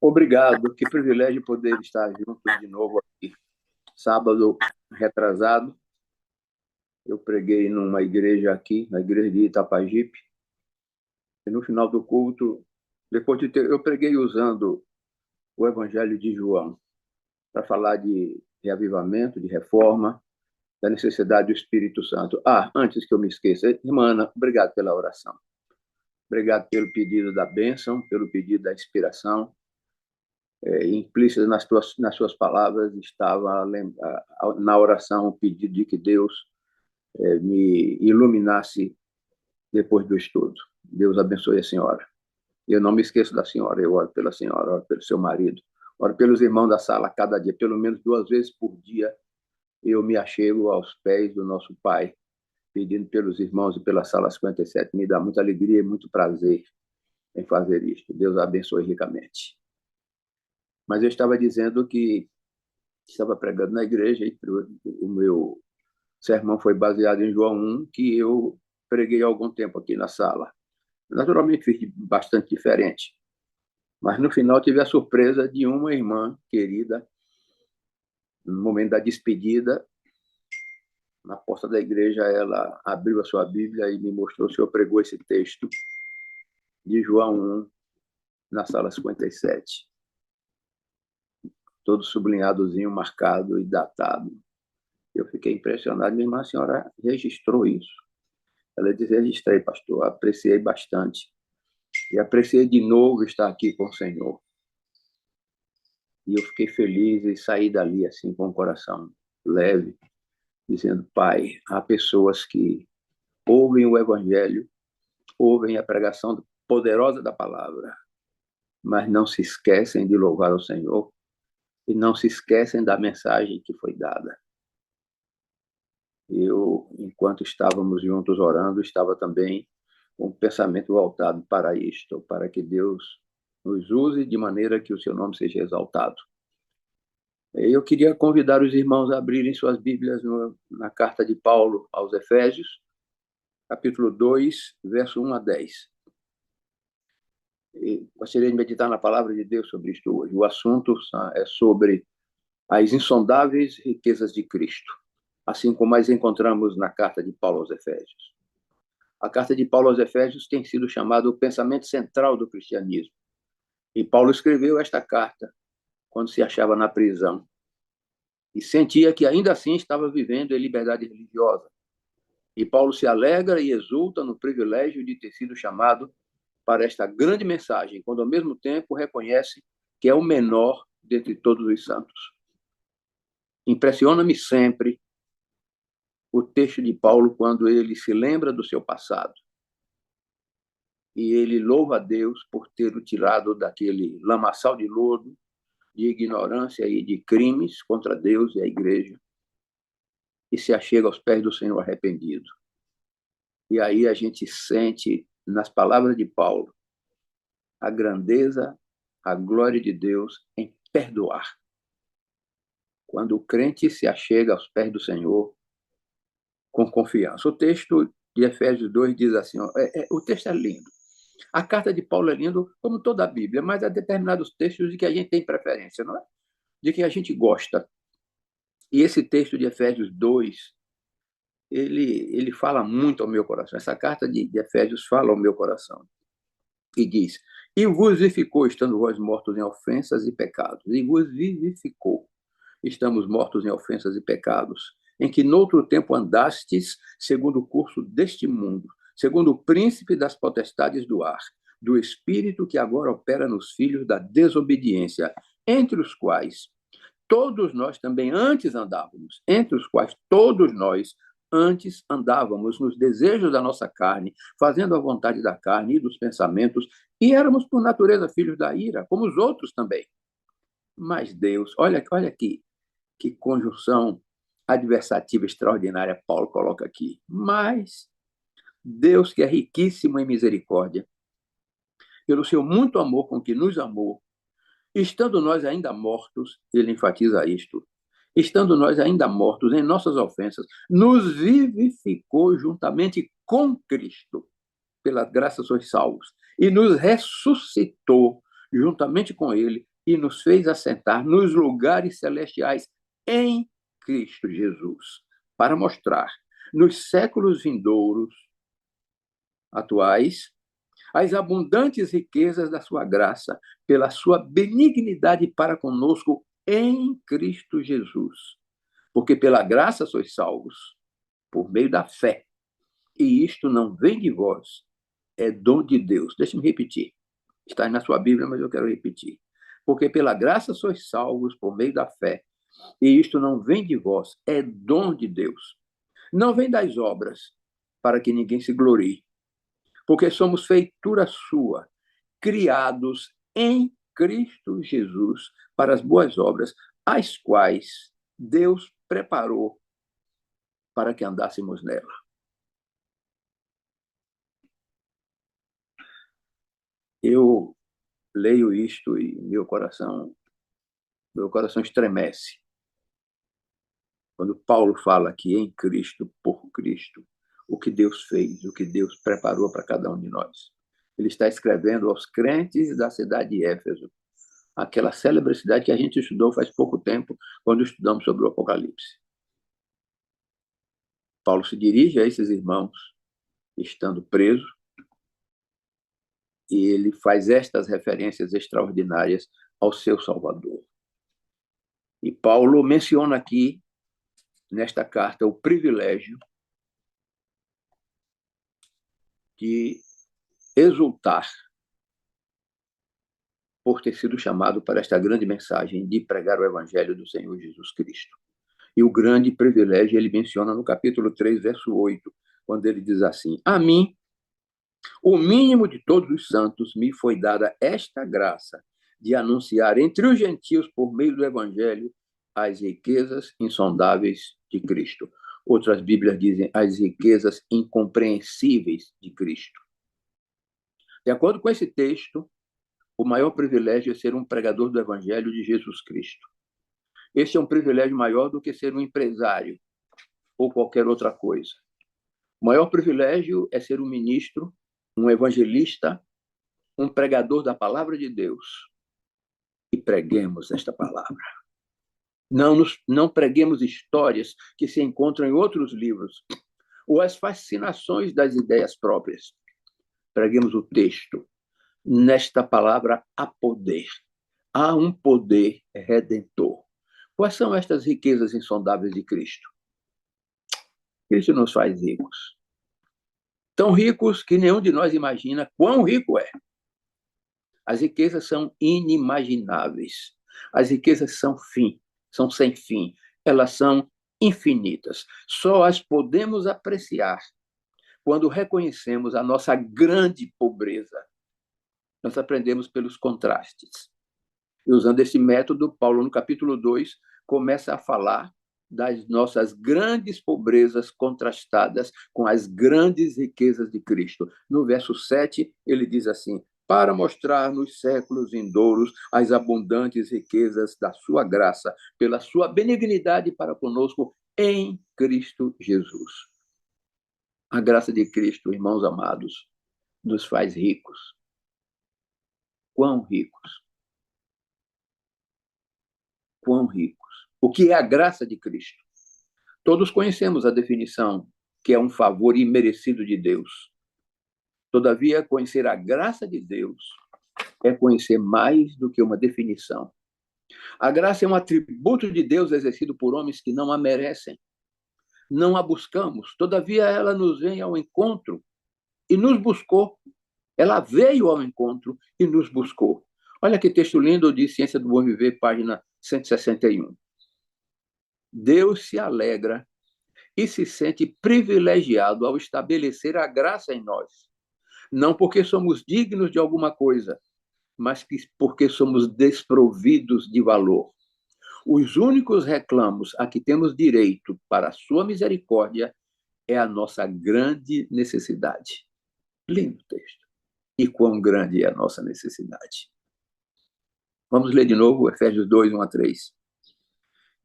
Obrigado, que privilégio poder estar junto de novo aqui. Sábado retrasado, eu preguei numa igreja aqui, na igreja de Itapajipe, e no final do culto, eu preguei usando o Evangelho de João, para falar de reavivamento, de reforma, da necessidade do Espírito Santo. Antes que eu me esqueça, irmã Ana, obrigado pela oração. Obrigado pelo pedido da bênção, pelo pedido da inspiração. Implícita nas suas palavras estava na oração o pedido de que Deus me iluminasse depois do estudo. Deus abençoe a senhora. Eu não me esqueço da senhora, eu oro pela senhora, oro pelo seu marido, oro pelos irmãos da sala cada dia, pelo menos 2 vezes por dia eu me achego aos pés do nosso Pai, pedindo pelos irmãos e pela sala 57. Me dá muita alegria e muito prazer em fazer isto. Deus abençoe ricamente. Mas eu estava dizendo que estava pregando na igreja e o meu sermão foi baseado em João 1, que eu preguei há algum tempo aqui na sala. Naturalmente fiz bastante diferente, mas no final tive a surpresa de uma irmã querida, no momento da despedida, na porta da igreja, ela abriu a sua Bíblia e me mostrou: o senhor pregou esse texto de João 1 na sala 57, todo sublinhadozinho, marcado e datado. Eu fiquei impressionado. Minha irmã, a senhora registrou isso? Ela disse: registrei, pastor, apreciei bastante. E apreciei de novo estar aqui com o Senhor. E eu fiquei feliz e saí dali assim com o coração leve, dizendo: Pai, há pessoas que ouvem o Evangelho, ouvem a pregação poderosa da palavra, mas não se esquecem de louvar o Senhor e não se esquecem da mensagem que foi dada. Eu, enquanto estávamos juntos orando, estava também com o pensamento voltado para isto, para que Deus nos use de maneira que o seu nome seja exaltado. Eu queria convidar os irmãos a abrirem suas Bíblias na carta de Paulo aos Efésios, capítulo 2, verso 1 a 10. Gostaria de meditar na palavra de Deus sobre isto hoje. O assunto é sobre as insondáveis riquezas de Cristo, assim como as encontramos na carta de Paulo aos Efésios. A carta de Paulo aos Efésios tem sido chamada o pensamento central do cristianismo. E Paulo escreveu esta carta quando se achava na prisão e sentia que ainda assim estava vivendo em liberdade religiosa. E Paulo se alegra e exulta no privilégio de ter sido chamado para esta grande mensagem, quando ao mesmo tempo reconhece que é o menor dentre todos os santos. Impressiona-me sempre o texto de Paulo quando ele se lembra do seu passado. E ele louva a Deus por ter o tirado daquele lamaçal de lodo, de ignorância e de crimes contra Deus e a igreja, e se achega aos pés do Senhor arrependido. E aí a gente sente, nas palavras de Paulo, a grandeza, a glória de Deus em perdoar. Quando o crente se achega aos pés do Senhor com confiança. O texto de Efésios 2 diz assim, o texto é lindo. A carta de Paulo é linda, como toda a Bíblia, mas há determinados textos de que a gente tem preferência, não é? De que a gente gosta. E esse texto de Efésios 2, ele fala muito ao meu coração. Essa carta de Efésios fala ao meu coração. E diz: e vos vivificou, estando vós mortos em ofensas e pecados. E vos vivificou. Estamos mortos em ofensas e pecados, em que noutro tempo andastes segundo o curso deste mundo, segundo o príncipe das potestades do ar, do espírito que agora opera nos filhos da desobediência, entre os quais todos nós também antes andávamos, nos desejos da nossa carne, fazendo a vontade da carne e dos pensamentos, e éramos por natureza filhos da ira, como os outros também. Mas Deus, olha aqui, que conjunção adversativa extraordinária Paulo coloca aqui. Mas Deus, que é riquíssimo em misericórdia, pelo seu muito amor com que nos amou, estando nós ainda mortos, ele enfatiza isto, estando nós ainda mortos em nossas ofensas, nos vivificou juntamente com Cristo, pela graça sois salvos, e nos ressuscitou juntamente com ele e nos fez assentar nos lugares celestiais em Cristo Jesus, para mostrar nos séculos vindouros atuais as abundantes riquezas da sua graça, pela sua benignidade para conosco em Cristo Jesus. Porque pela graça sois salvos, por meio da fé. E isto não vem de vós, é dom de Deus. Deixe-me repetir. Está aí na sua Bíblia, mas eu quero repetir. Porque pela graça sois salvos por meio da fé. E isto não vem de vós, é dom de Deus. Não vem das obras, para que ninguém se glorie. Porque somos feitura sua, criados em Cristo Jesus para as boas obras, as quais Deus preparou para que andássemos nela. Eu leio isto e meu coração estremece. Quando Paulo fala que em Cristo, por Cristo, o que Deus fez, o que Deus preparou para cada um de nós. Ele está escrevendo aos crentes da cidade de Éfeso, aquela célebre cidade que a gente estudou faz pouco tempo, quando estudamos sobre o Apocalipse. Paulo se dirige a esses irmãos, estando preso, e ele faz estas referências extraordinárias ao seu Salvador. E Paulo menciona aqui, nesta carta, o privilégio de exultar por ter sido chamado para esta grande mensagem de pregar o Evangelho do Senhor Jesus Cristo. E o grande privilégio ele menciona no capítulo 3, verso 8, quando ele diz assim: a mim, o mínimo de todos os santos, me foi dada esta graça de anunciar entre os gentios, por meio do Evangelho, as riquezas insondáveis de Cristo. Outras Bíblias dizem as riquezas incompreensíveis de Cristo. De acordo com esse texto, o maior privilégio é ser um pregador do Evangelho de Jesus Cristo. Este é um privilégio maior do que ser um empresário ou qualquer outra coisa. O maior privilégio é ser um ministro, um evangelista, um pregador da palavra de Deus. E preguemos esta palavra. Não preguemos histórias que se encontram em outros livros, ou as fascinações das ideias próprias. Preguemos o texto. Nesta palavra há poder. Há um poder redentor. Quais são estas riquezas insondáveis de Cristo? Cristo nos faz ricos. Tão ricos que nenhum de nós imagina quão rico é. As riquezas são inimagináveis. As riquezas são sem fim. Elas são infinitas. Só as podemos apreciar quando reconhecemos a nossa grande pobreza. Nós aprendemos pelos contrastes. E usando esse método, Paulo, no capítulo 2, começa a falar das nossas grandes pobrezas contrastadas com as grandes riquezas de Cristo. No verso 7, ele diz assim: para mostrar nos séculos vindouros as abundantes riquezas da sua graça, pela sua benignidade para conosco em Cristo Jesus. A graça de Cristo, irmãos amados, nos faz ricos. Quão ricos? Quão ricos? O que é a graça de Cristo? Todos conhecemos a definição, que é um favor imerecido de Deus. Todavia, conhecer a graça de Deus é conhecer mais do que uma definição. A graça é um atributo de Deus exercido por homens que não a merecem. Não a buscamos. Todavia, ela nos vem ao encontro e nos buscou. Ela veio ao encontro e nos buscou. Olha que texto lindo de Ciência do Bom Viver, página 161. Deus se alegra e se sente privilegiado ao estabelecer a graça em nós. Não porque somos dignos de alguma coisa, mas porque somos desprovidos de valor. Os únicos reclamos a que temos direito para a sua misericórdia é a nossa grande necessidade. Lindo texto. E quão grande é a nossa necessidade. Vamos ler de novo Efésios 2, 1-3.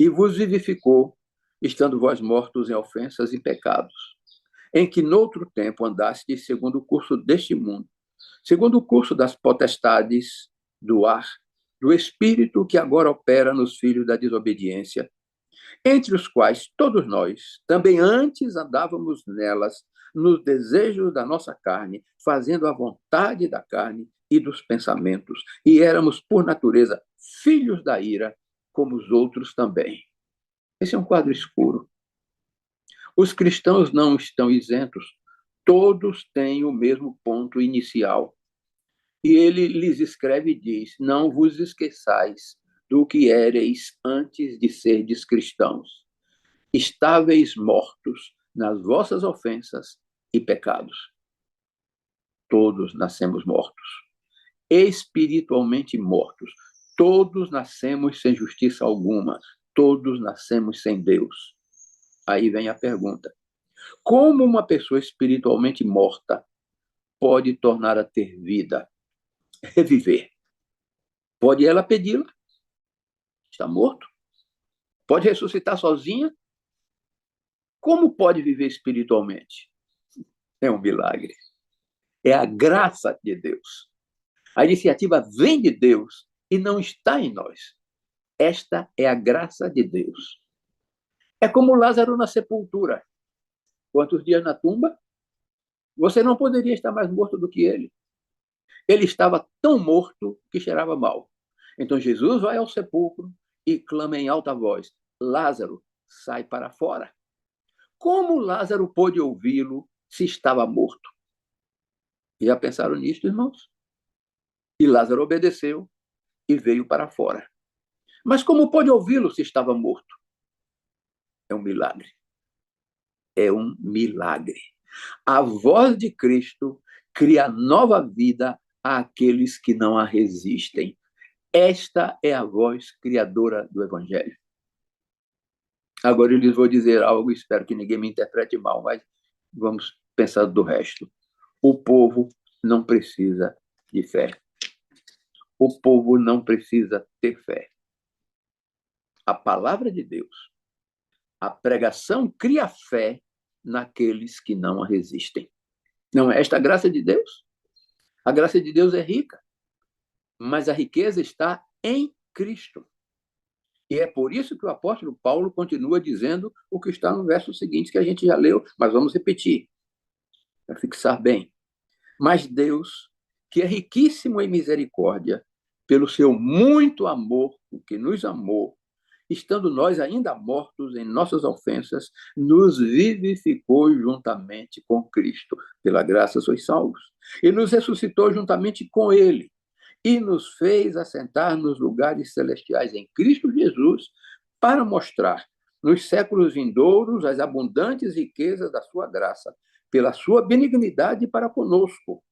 E vos vivificou, estando vós mortos em ofensas e pecados, em que noutro tempo andastes segundo o curso deste mundo, segundo o curso das potestades do ar, do Espírito que agora opera nos filhos da desobediência, entre os quais todos nós também antes andávamos nelas, nos desejos da nossa carne, fazendo a vontade da carne e dos pensamentos, e éramos, por natureza, filhos da ira, como os outros também. Esse é um quadro escuro. Os cristãos não estão isentos, todos têm o mesmo ponto inicial. E ele lhes escreve e diz: não vos esqueçais do que éreis antes de serdes cristãos. Estáveis mortos nas vossas ofensas e pecados. Todos nascemos mortos, espiritualmente mortos. Todos nascemos sem justiça alguma. Todos nascemos sem Deus. Aí vem a pergunta: como uma pessoa espiritualmente morta pode tornar a ter vida, reviver? Pode ela pedi-la? Está morto? Pode ressuscitar sozinha? Como pode viver espiritualmente? É um milagre. É a graça de Deus. A iniciativa vem de Deus e não está em nós. Esta é a graça de Deus. É como Lázaro na sepultura. Quantos dias na tumba? Você não poderia estar mais morto do que ele. Ele estava tão morto que cheirava mal. Então Jesus vai ao sepulcro e clama em alta voz: Lázaro, sai para fora. Como Lázaro pôde ouvi-lo se estava morto? Já pensaram nisso, irmãos? E Lázaro obedeceu e veio para fora. Mas como pôde ouvi-lo se estava morto? É um milagre. É um milagre. A voz de Cristo cria nova vida àqueles que não a resistem. Esta é a voz criadora do Evangelho. Agora eu lhes vou dizer algo, espero que ninguém me interprete mal, mas vamos pensar do resto. O povo não precisa de fé. O povo não precisa ter fé. A palavra de Deus, a pregação cria fé naqueles que não a resistem. Não é esta a graça de Deus? A graça de Deus é rica, mas a riqueza está em Cristo. E é por isso que o apóstolo Paulo continua dizendo o que está no verso seguinte, que a gente já leu, mas vamos repetir, para fixar bem. Mas Deus, que é riquíssimo em misericórdia, pelo seu muito amor, o que nos amou, estando nós ainda mortos em nossas ofensas, nos vivificou juntamente com Cristo. Pela graça sois salvos. E nos ressuscitou juntamente com Ele. E nos fez assentar nos lugares celestiais em Cristo Jesus, para mostrar nos séculos vindouros as abundantes riquezas da sua graça, pela sua benignidade para conosco,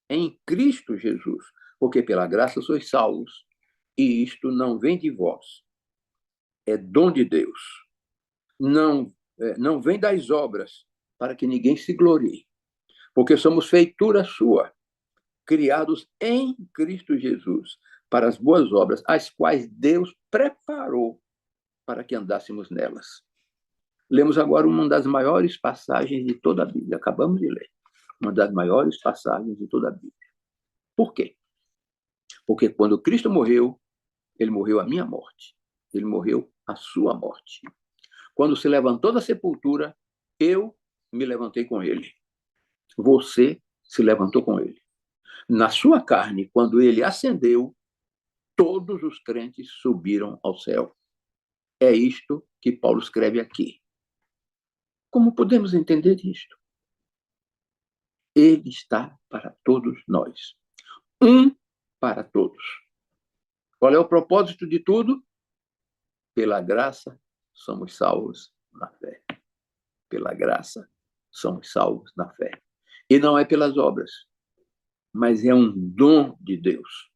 em Cristo Jesus. Porque pela graça sois salvos. E isto não vem de vós, é dom de Deus. Não vem das obras, para que ninguém se glorie. Porque somos feitura sua, criados em Cristo Jesus, para as boas obras, as quais Deus preparou para que andássemos nelas. Lemos agora uma das maiores passagens de toda a Bíblia. Acabamos de ler. Uma das maiores passagens de toda a Bíblia. Por quê? Porque quando Cristo morreu, ele morreu a minha morte. Ele morreu a sua morte. Quando se levantou da sepultura, eu me levantei com ele. Você se levantou com ele. Na sua carne, quando ele ascendeu, todos os crentes subiram ao céu. É isto que Paulo escreve aqui. Como podemos entender isto? Ele está para todos nós. Um para todos. Qual é o propósito de tudo? Pela graça, somos salvos na fé. Pela graça, somos salvos na fé. E não é pelas obras, mas é um dom de Deus.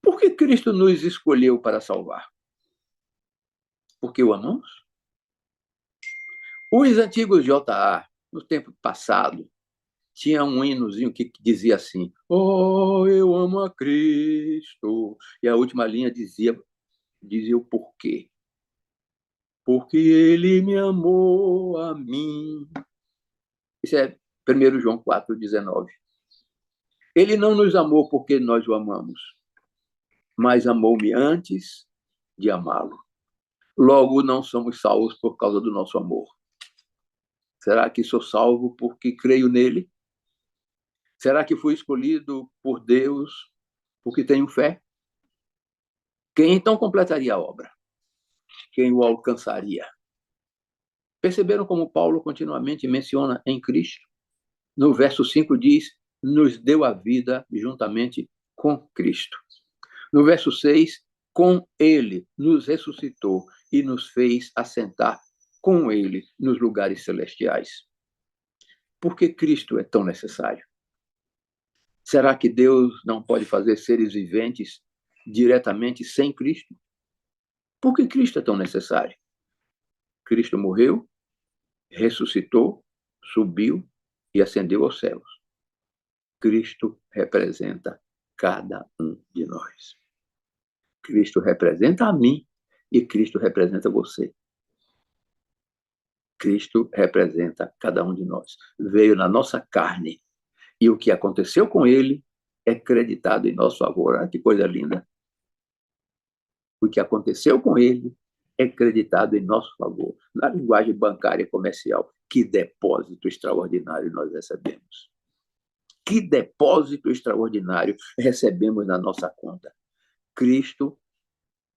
Por que Cristo nos escolheu para salvar? Porque o amamos? Os antigos JA, no tempo passado, tinha um hinozinho que dizia assim: oh, eu amo a Cristo. E a última linha dizia o porquê. Porque ele me amou a mim. Isso é 1 João 4,19. Ele não nos amou porque nós o amamos. mas amou-me antes de amá-lo. Logo, não somos salvos por causa do nosso amor. Será que sou salvo porque creio nele? Será que fui escolhido por Deus porque tenho fé? Quem então completaria a obra? Quem o alcançaria? Perceberam como Paulo continuamente menciona em Cristo? No verso 5 diz, nos deu a vida juntamente com Cristo. No verso 6, com ele nos ressuscitou e nos fez assentar com ele nos lugares celestiais. Por que Cristo é tão necessário? Será que Deus não pode fazer seres viventes diretamente sem Cristo? Por que Cristo é tão necessário? Cristo morreu, ressuscitou, subiu e ascendeu aos céus. Cristo representa cada um de nós. Cristo representa a mim e Cristo representa você. Cristo representa cada um de nós. Veio na nossa carne e o que aconteceu com ele é creditado em nosso favor. Ah, que coisa linda. O que aconteceu com ele é creditado em nosso favor. Na linguagem bancária e comercial, que depósito extraordinário nós recebemos. Que depósito extraordinário recebemos na nossa conta. Cristo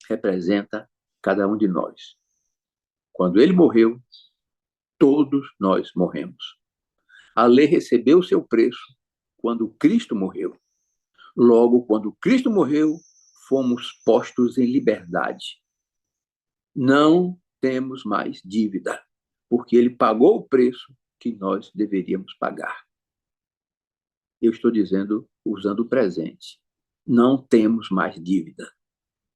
representa cada um de nós. Quando ele morreu, todos nós morremos. A lei recebeu o seu preço quando Cristo morreu. Logo, quando Cristo morreu, fomos postos em liberdade. Não temos mais dívida, porque ele pagou o preço que nós deveríamos pagar. Eu estou dizendo, usando o presente. Não temos mais dívida.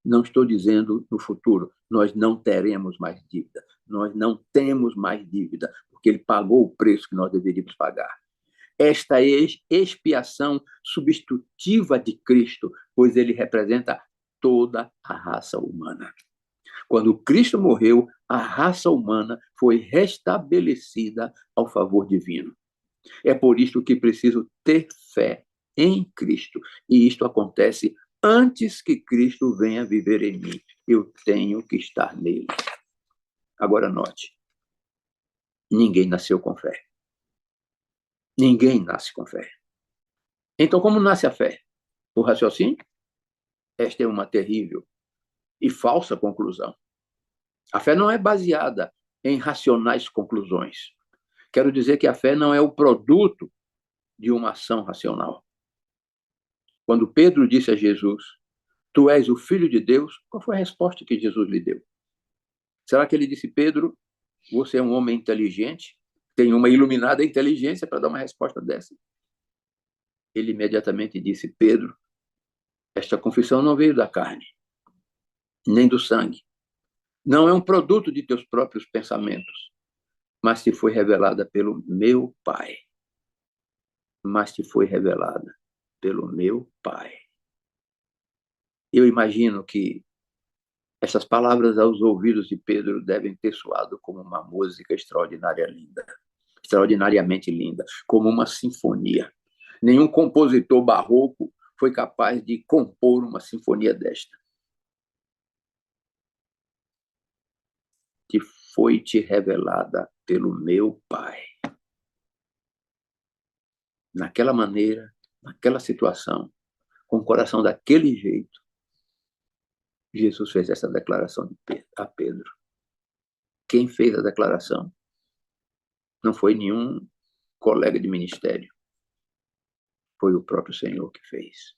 Não estou dizendo no futuro, nós não teremos mais dívida. Nós não temos mais dívida, porque ele pagou o preço que nós deveríamos pagar. Esta expiação substitutiva de Cristo, pois ele representa toda a raça humana. Quando Cristo morreu, a raça humana foi restabelecida ao favor divino. É por isso que preciso ter fé em Cristo. E isto acontece antes que Cristo venha viver em mim. Eu tenho que estar nele. Agora note, ninguém nasceu com fé. Ninguém nasce com fé. Então, como nasce a fé? Por raciocínio? Esta é uma terrível e falsa conclusão. A fé não é baseada em racionais conclusões. Quero dizer que a fé não é o produto de uma ação racional. Quando Pedro disse a Jesus, tu és o Filho de Deus, qual foi a resposta que Jesus lhe deu? Será que ele disse, Pedro, você é um homem inteligente, tem uma iluminada inteligência para dar uma resposta dessa? Ele imediatamente disse, Pedro, esta confissão não veio da carne, nem do sangue. Não é um produto de teus próprios pensamentos, mas te foi revelada pelo meu Pai. Mas te foi revelada pelo meu Pai. Eu imagino que essas palavras aos ouvidos de Pedro devem ter soado como uma música extraordinariamente linda, como uma sinfonia. Nenhum compositor barroco foi capaz de compor uma sinfonia desta. Que foi-te revelada pelo meu Pai. Naquela maneira, naquela situação, com o coração daquele jeito, Jesus fez essa declaração a Pedro. Quem fez a declaração não foi nenhum colega de ministério. Foi o próprio Senhor que fez.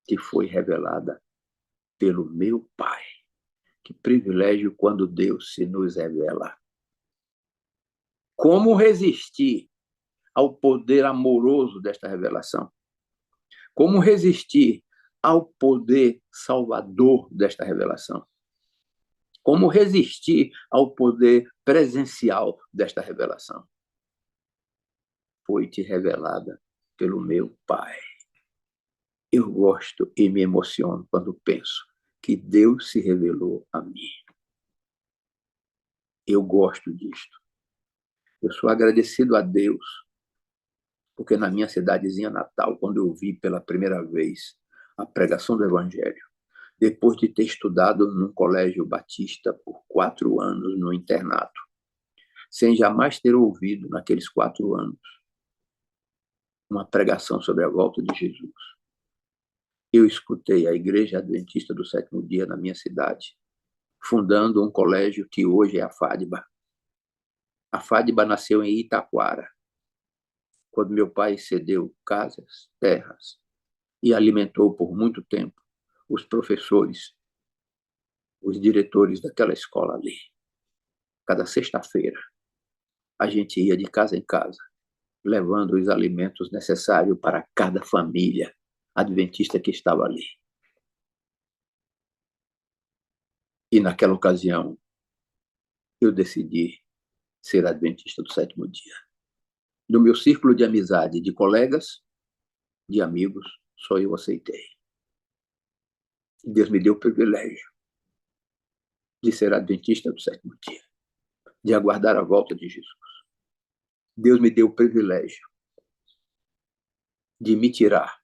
Que foi revelada pelo meu Pai. Que privilégio quando Deus se nos revela. Como resistir ao poder amoroso desta revelação? Como resistir ao poder salvador desta revelação? Como resistir ao poder presencial desta revelação? Foi-te revelada pelo meu Pai. Eu gosto e me emociono quando penso que Deus se revelou a mim. Eu gosto disto. Eu sou agradecido a Deus, porque na minha cidadezinha natal, quando eu vi pela primeira vez a pregação do Evangelho, depois de ter estudado num colégio batista por 4 anos no internato, sem jamais ter ouvido, naqueles 4 anos, uma pregação sobre a volta de Jesus. Eu escutei a Igreja Adventista do Sétimo Dia na minha cidade, fundando um colégio que hoje é a FADBA. A FADBA nasceu em Itaquara, quando meu pai cedeu casas, terras e alimentou por muito tempo os professores, os diretores daquela escola ali. Cada sexta-feira, a gente ia de casa em casa, levando os alimentos necessários para cada família adventista que estava ali. E naquela ocasião, eu decidi ser adventista do sétimo dia. Do meu círculo de amizade, de colegas, de amigos, só eu aceitei. Deus me deu o privilégio de ser adventista do sétimo dia, de aguardar a volta de Jesus. Deus me deu o privilégio de me tirar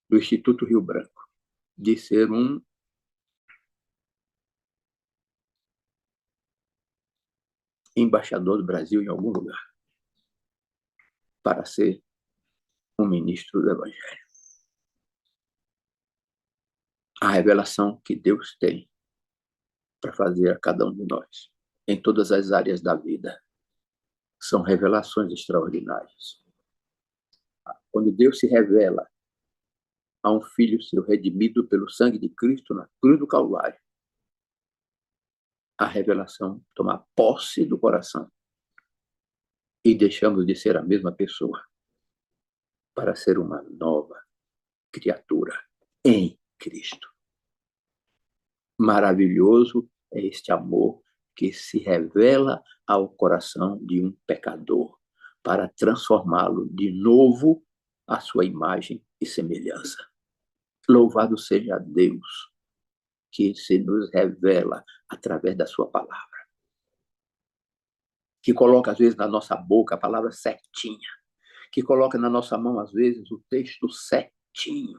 do Instituto Rio Branco, de ser um embaixador do Brasil em algum lugar, para ser um ministro do Evangelho. A revelação que Deus tem para fazer a cada um de nós, em todas as áreas da vida, são revelações extraordinárias. Quando Deus se revela a um filho seu redimido pelo sangue de Cristo na cruz do Calvário, a revelação toma posse do coração e deixamos de ser a mesma pessoa para ser uma nova criatura em Cristo. Maravilhoso é este amor que se revela ao coração de um pecador para transformá-lo de novo à sua imagem e semelhança. Louvado seja Deus que se nos revela através da sua palavra, que coloca às vezes na nossa boca a palavra certinha, que coloca na nossa mão às vezes o texto certinho,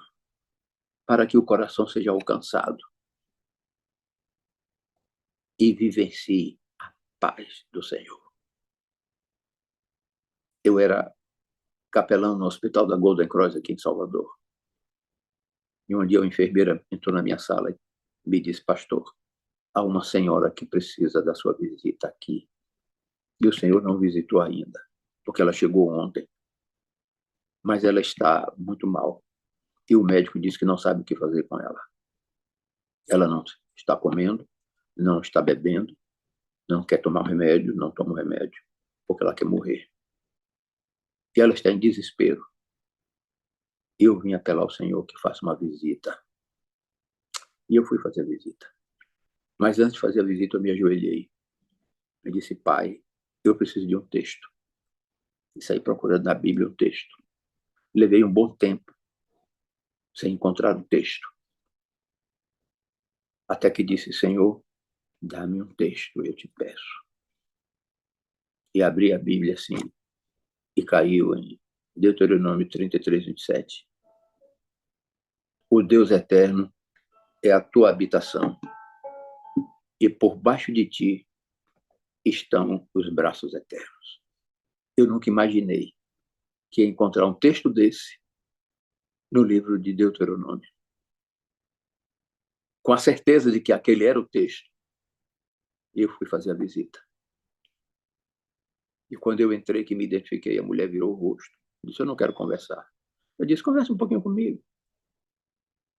para que o coração seja alcançado e vivencie a paz do Senhor. Eu era capelão no Hospital da Golden Cross aqui em Salvador. E um dia uma enfermeira entrou na minha sala e me disse: pastor, há uma senhora que precisa da sua visita aqui. E o senhor não visitou ainda, porque ela chegou ontem. Mas ela está muito mal. E o médico disse que não sabe o que fazer com ela. Ela não está comendo, não está bebendo, não quer tomar remédio, não toma o remédio, porque ela quer morrer. E ela está em desespero. Eu vim apelar ao Senhor que faça uma visita. E eu fui fazer a visita. Mas antes de fazer a visita, eu me ajoelhei. Eu disse: pai, eu preciso de um texto. E saí procurando na Bíblia um texto. Levei um bom tempo sem encontrar um texto. Até que disse: Senhor, dá-me um texto, eu te peço. E abri a Bíblia assim, e caiu em Deuteronômio 33, 27. O Deus eterno é a tua habitação, e por baixo de ti estão os braços eternos. Eu nunca imaginei que ia encontrar um texto desse no livro de Deuteronômio. Com a certeza de que aquele era o texto, eu fui fazer a visita. E quando eu entrei, que me identifiquei, a mulher virou o rosto. Disse: eu não quero conversar. Eu disse: conversa um pouquinho comigo.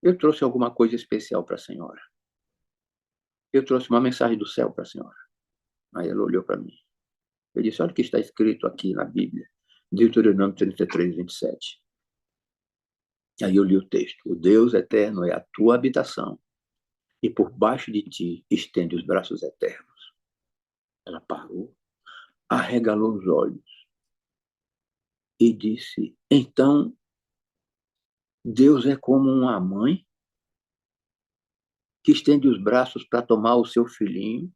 Eu trouxe alguma coisa especial para a senhora. Eu trouxe uma mensagem do céu para a senhora. Aí ela olhou para mim. Eu disse: olha o que está escrito aqui na Bíblia. Deuteronômio 33, 27. Aí eu li o texto. O Deus eterno é a tua habitação, e por baixo de ti estende os braços eternos. Ela parou, arregalou os olhos e disse: então, Deus é como uma mãe que estende os braços para tomar o seu filhinho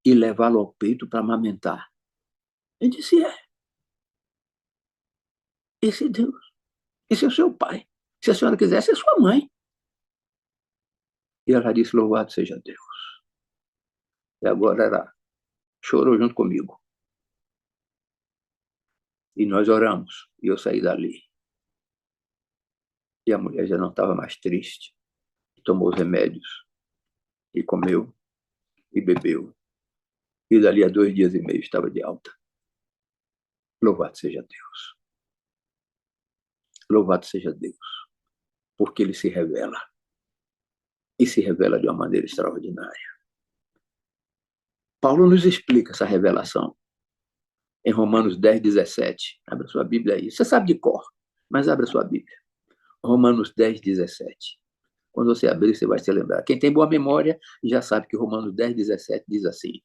e levá-lo ao peito para amamentar. Eu disse: esse é Deus, esse é o seu pai. Se a senhora quisesse, é sua mãe. E ela disse, louvado seja Deus. E agora ela chorou junto comigo. E nós oramos. E eu saí dali. E a mulher já não estava mais triste. Tomou os remédios. E comeu. E bebeu. E dali a 2 dias e meio estava de alta. Louvado seja Deus. Louvado seja Deus. Porque ele se revela. E se revela de uma maneira extraordinária. Paulo nos explica essa revelação em Romanos 10:17. Abra sua Bíblia aí. Você sabe de cor, mas abra sua Bíblia. Romanos 10:17. Quando você abrir, você vai se lembrar. Quem tem boa memória já sabe que Romanos 10:17 diz assim: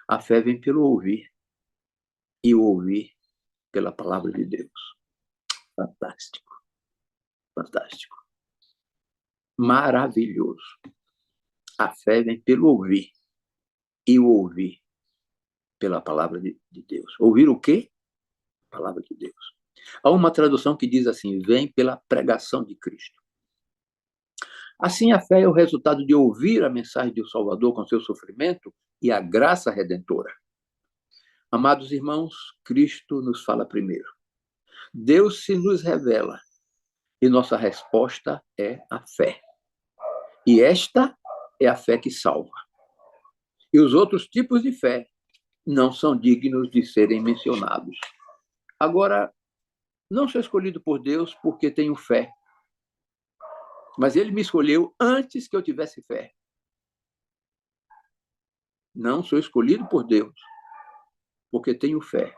a fé vem pelo ouvir, e o ouvir pela palavra de Deus. Fantástico. Fantástico. Maravilhoso. A fé vem pelo ouvir, e o ouvir pela palavra de Deus. Ouvir o quê? A palavra de Deus. Há uma tradução que diz assim: vem pela pregação de Cristo. Assim, a fé é o resultado de ouvir a mensagem do Salvador com seu sofrimento e a graça redentora. Amados irmãos, Cristo nos fala primeiro. Deus se nos revela e nossa resposta é a fé. E esta é a fé que salva. E os outros tipos de fé não são dignos de serem mencionados. Agora, não sou escolhido por Deus porque tenho fé, mas ele me escolheu antes que eu tivesse fé. Não sou escolhido por Deus porque tenho fé,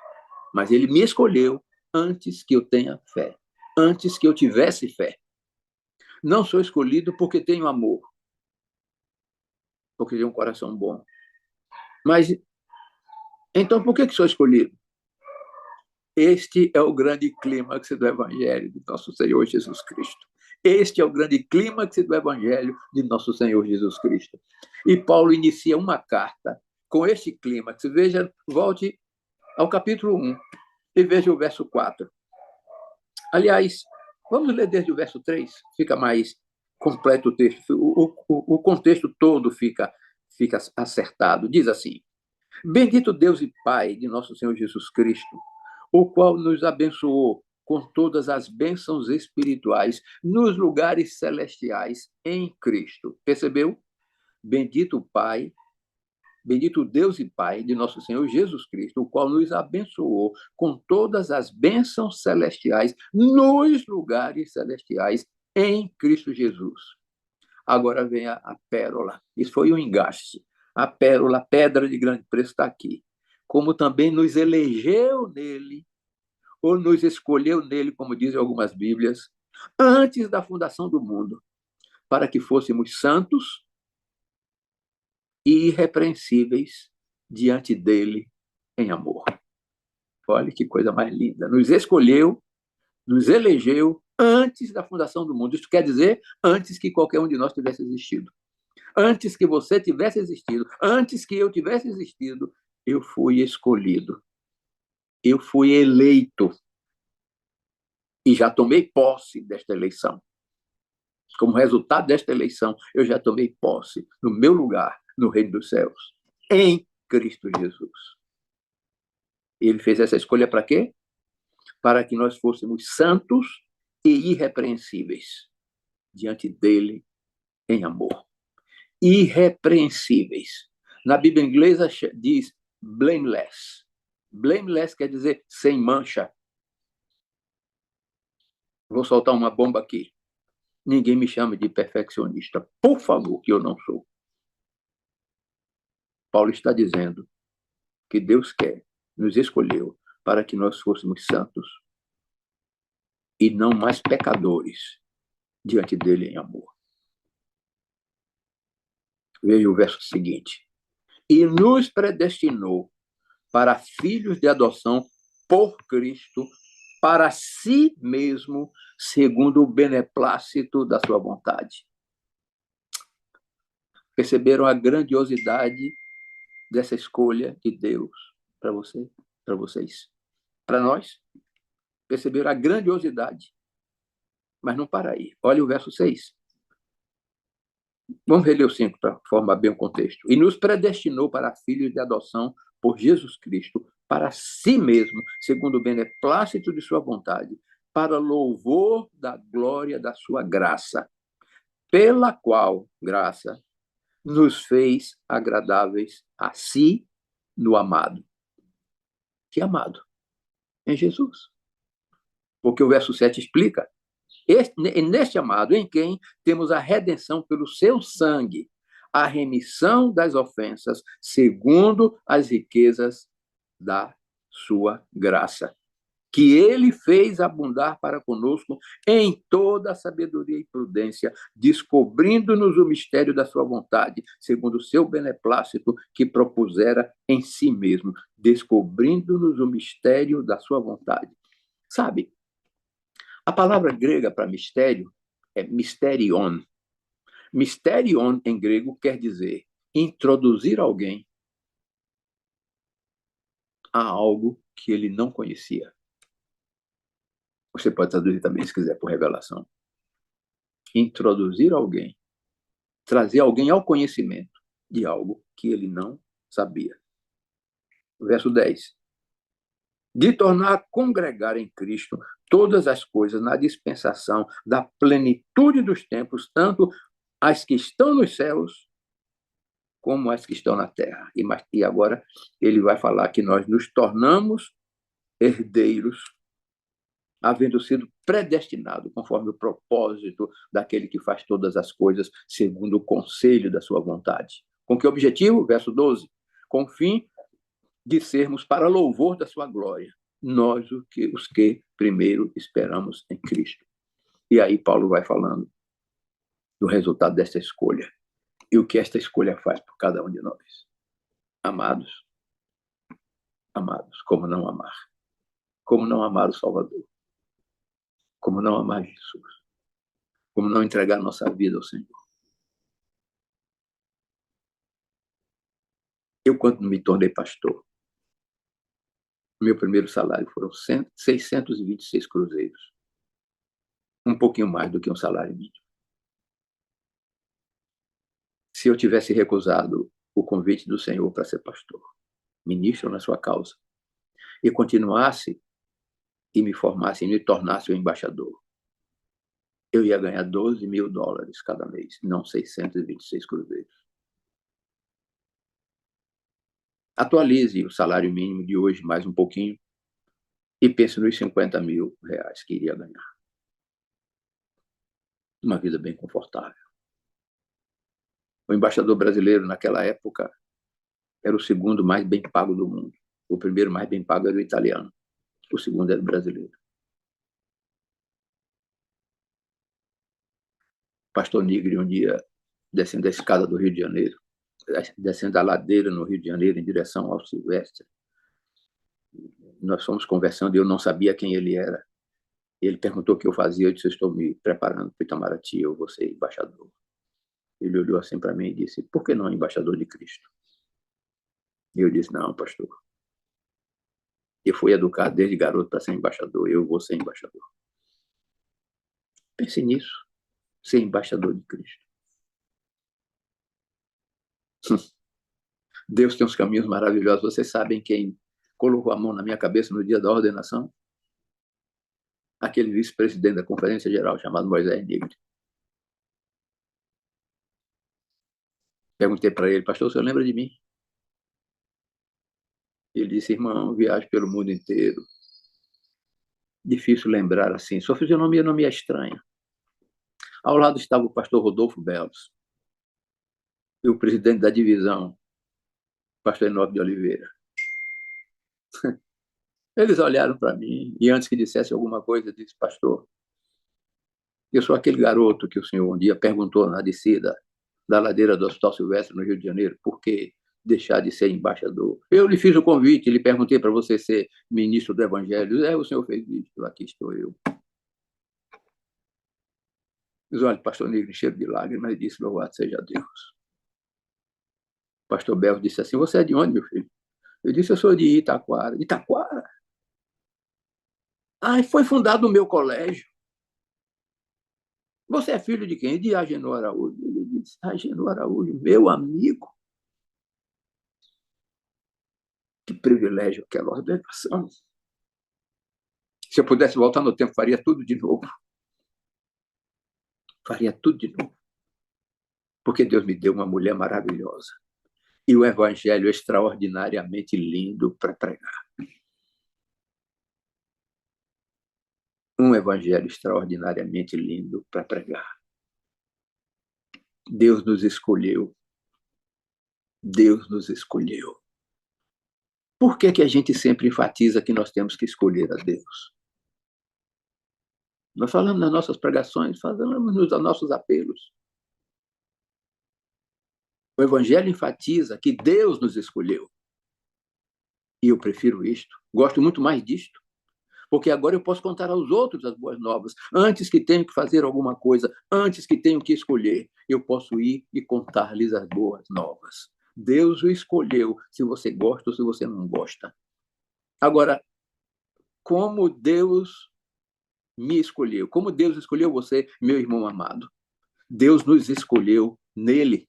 mas ele me escolheu antes que eu tenha fé, antes que eu tivesse fé. Não sou escolhido porque tenho amor, porque tenho um coração bom. Mas, então, por que sou escolhido? Este é o grande clímax do Evangelho de nosso Senhor Jesus Cristo. Este é o grande clímax do Evangelho de nosso Senhor Jesus Cristo. E Paulo inicia uma carta com este clímax. Veja, volte ao capítulo 1 e veja o verso 4. Aliás, vamos ler desde o verso 3, fica mais completo o texto. O contexto todo fica acertado. Diz assim: bendito Deus e Pai de nosso Senhor Jesus Cristo, o qual nos abençoou com todas as bênçãos espirituais nos lugares celestiais em Cristo. Percebeu? Bendito Pai, bendito Deus e Pai de nosso Senhor Jesus Cristo, o qual nos abençoou com todas as bênçãos celestiais nos lugares celestiais em Cristo Jesus. Agora vem a pérola. Isso foi um engaste. A pérola, a pedra de grande preço está aqui. Como também nos elegeu nele, ou nos escolheu nele, como dizem algumas Bíblias, antes da fundação do mundo, para que fôssemos santos e irrepreensíveis diante dele em amor. Olha que coisa mais linda. Nos escolheu, nos elegeu antes da fundação do mundo. Isso quer dizer antes que qualquer um de nós tivesse existido. Antes que você tivesse existido, antes que eu tivesse existido, eu fui escolhido. Eu fui eleito. E já tomei posse desta eleição. Como resultado desta eleição, eu já tomei posse no meu lugar no reino dos céus, em Cristo Jesus. Ele fez essa escolha para quê? Para que nós fôssemos santos e irrepreensíveis diante dele em amor. Irrepreensíveis. Na Bíblia inglesa diz blameless. Blameless quer dizer sem mancha. Vou soltar uma bomba aqui. Ninguém me chama de perfeccionista. Por favor, que eu não sou. Paulo está dizendo que Deus nos escolheu para que nós fôssemos santos e não mais pecadores diante dele em amor. Veja o verso seguinte. E nos predestinou para filhos de adoção por Cristo, para si mesmo, segundo o beneplácito da sua vontade. Perceberam a grandiosidade dessa escolha de Deus para você, para vocês, para nós? Perceberam a grandiosidade? Mas não para aí. Olha o verso 6. Vamos reler o 5 para formar bem o contexto. E nos predestinou para filhos de adoção por Jesus Cristo, para si mesmo, segundo o beneplácito de sua vontade, para louvor da glória da sua graça, pela qual, graça, nos fez agradáveis a si no amado. Que amado? Em Jesus. Porque o verso 7 explica. Neste amado, em quem temos a redenção pelo seu sangue, a remissão das ofensas, segundo as riquezas da sua graça, que ele fez abundar para conosco em toda a sabedoria e prudência, descobrindo-nos o mistério da sua vontade, segundo o seu beneplácito que propusera em si mesmo, descobrindo-nos o mistério da sua vontade. Sabe, a palavra grega para mistério é mysterion. Mysterion, em grego, quer dizer introduzir alguém a algo que ele não conhecia. Você pode traduzir também, se quiser, por revelação. Introduzir alguém, trazer alguém ao conhecimento de algo que ele não sabia. Verso 10. De tornar a congregar em Cristo todas as coisas na dispensação da plenitude dos tempos, tanto as que estão nos céus como as que estão na terra. E agora ele vai falar que nós nos tornamos herdeiros, havendo sido predestinado conforme o propósito daquele que faz todas as coisas segundo o conselho da sua vontade. Com que objetivo? Verso 12. Com o fim de sermos para louvor da sua glória, nós os que primeiro esperamos em Cristo. E aí Paulo vai falando do resultado dessa escolha e o que esta escolha faz por cada um de nós. Amados, amados, como não amar? Como não amar o Salvador? Como não amar Jesus? Como não entregar nossa vida ao Senhor? Eu, quando me tornei pastor, meu primeiro salário foram 626 cruzeiros. Um pouquinho mais do que um salário mínimo. Se eu tivesse recusado o convite do Senhor para ser pastor, ministro na sua causa, e continuasse e me formasse e me tornasse o embaixador, eu ia ganhar $12.000 cada mês, não 626 cruzeiros. Atualize o salário mínimo de hoje mais um pouquinho e pense nos R$50.000 que iria ganhar. Uma vida bem confortável. O embaixador brasileiro, naquela época, era o segundo mais bem pago do mundo. O primeiro mais bem pago era o italiano. O segundo era o brasileiro. Pastor Nigri, um dia, descendo a escada do Rio de Janeiro, descendo a ladeira no Rio de Janeiro, em direção ao Silvestre, nós fomos conversando e eu não sabia quem ele era. Ele perguntou o que eu fazia, eu disse, eu estou me preparando para Itamaraty, eu vou ser embaixador. Ele olhou assim para mim e disse, por que não embaixador de Cristo? E eu disse, não, pastor, eu fui educado desde garoto para ser embaixador, eu vou ser embaixador. Pense nisso, ser embaixador de Cristo. Deus tem uns caminhos maravilhosos. Vocês sabem quem colocou a mão na minha cabeça no dia da ordenação? Aquele vice-presidente da Conferência Geral, chamado Moisés Nigri. Perguntei para ele, pastor, o senhor lembra de mim? Ele disse, irmão, viajo pelo mundo inteiro. Difícil lembrar assim. Sua fisionomia não me é estranha. Ao lado estava o pastor Rodolfo Belos e o presidente da divisão, pastor Enoque de Oliveira. Eles olharam para mim e antes que dissesse alguma coisa, disse, pastor, eu sou aquele garoto que o senhor um dia perguntou na descida da ladeira do Hospital Silvestre, no Rio de Janeiro, por que deixar de ser embaixador? Eu lhe fiz o convite, lhe perguntei para você ser ministro do Evangelho. O senhor fez isso, aqui estou eu. Diz, olha, pastor Negro, cheio de lágrimas, disse, louvado seja Deus. O pastor Bel disse assim, você é de onde, meu filho? Eu disse, eu sou de Itaquara. Itaquara? Ah, foi fundado o meu colégio. Você é filho de quem? De Agenor Araújo. Ele disse, Agenor Araújo, meu amigo. Que privilégio aquela ordenação. Se eu pudesse voltar no tempo, faria tudo de novo. Faria tudo de novo. Porque Deus me deu uma mulher maravilhosa. E o evangelho extraordinariamente lindo para pregar. Um evangelho extraordinariamente lindo para pregar. Deus nos escolheu. Deus nos escolheu. Por que que a gente sempre enfatiza que nós temos que escolher a Deus? Nós falamos nas nossas pregações, falamos nos nossos apelos. O evangelho enfatiza que Deus nos escolheu. E eu prefiro isto. Gosto muito mais disto. Porque agora eu posso contar aos outros as boas novas. Antes que tenho que fazer alguma coisa, antes que tenho que escolher, eu posso ir e contar-lhes as boas novas. Deus o escolheu, se você gosta ou se você não gosta. Agora, como Deus me escolheu? Como Deus escolheu você, meu irmão amado? Deus nos escolheu nele.